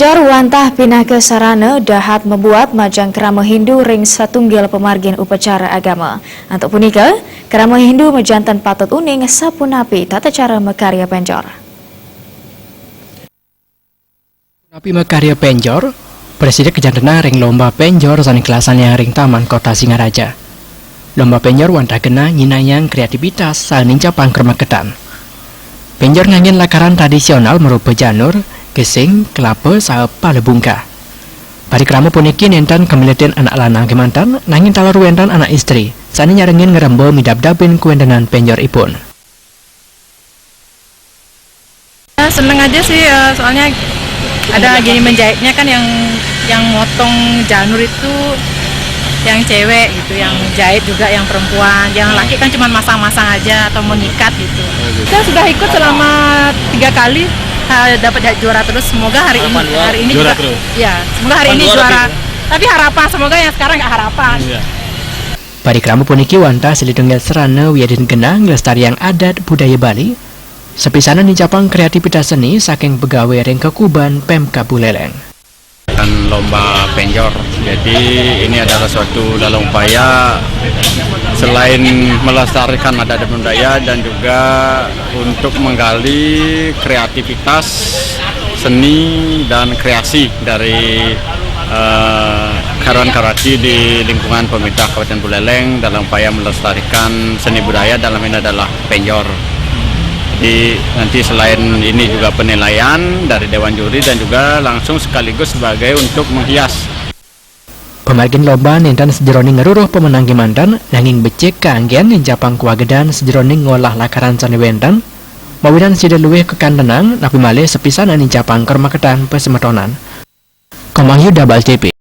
Penjor wantah pinah ke sarana dahat membuat majang kerama Hindu ring satunggal pemargin upacara agama. Untuk punika, kerama Hindu mejantan patut uning sapunapi tata cara mekarya penjor. Napi mekarya penjor, Presiden kejantena ring lomba penjor sani kelasan yang ring Taman Kota Singaraja. Lomba penjor wantah kena nyinayang kreativitas saning capang kermaketan. Penjor ngangin lakaran tradisional merupa janur, gesing, kelapa, saha palebungka. Parikrama puniki nentan kemilitian anak lanang kemantan, nangin talar wentan anak istri, sani nyarengin ngerembo midab-dabin kuendenan penjor ipun. Seneng aja sih, soalnya ada gini menjahitnya kan yang motong janur itu yang cewek gitu, yang jahit juga yang perempuan, yang laki kan cuma masang-masang aja atau mengikat gitu. Kita sudah ikut selama 3 kali. Dapat juara terus, semoga hari ini juga terus. Ya, semoga hari ini juara. Tapi harapan semoga yang sekarang nggak harapan. Parikrama puniki wantah selidungnya serana wiadin genah ngelestarian adat budaya Bali. Sepisana nicapang kreativitas seni saking pegawai ring kekuban Pemkab Buleleng. Lomba penjor, jadi ini adalah suatu dalam upaya selain melestarikan adat dan budaya dan juga untuk menggali kreativitas seni dan kreasi dari karyawan-karyawati di lingkungan pemerintah Kabupaten Buleleng dalam upaya melestarikan seni budaya, dalam ini adalah penjor. Jadi nanti selain ini juga penilaian dari Dewan Juri dan juga langsung sekaligus sebagai untuk menghias. Pemargin lomba nentan sejeroning ngeruruh pemenang kemantan, nanging becek keanggian ninjapang kuagedan sejeroning ngolah lakaran sanewentan, mawinan sida luwih kekantenang, napi malih sepisan ninjapang kermaketan pesemetonan. Komang Yuda Bal TV.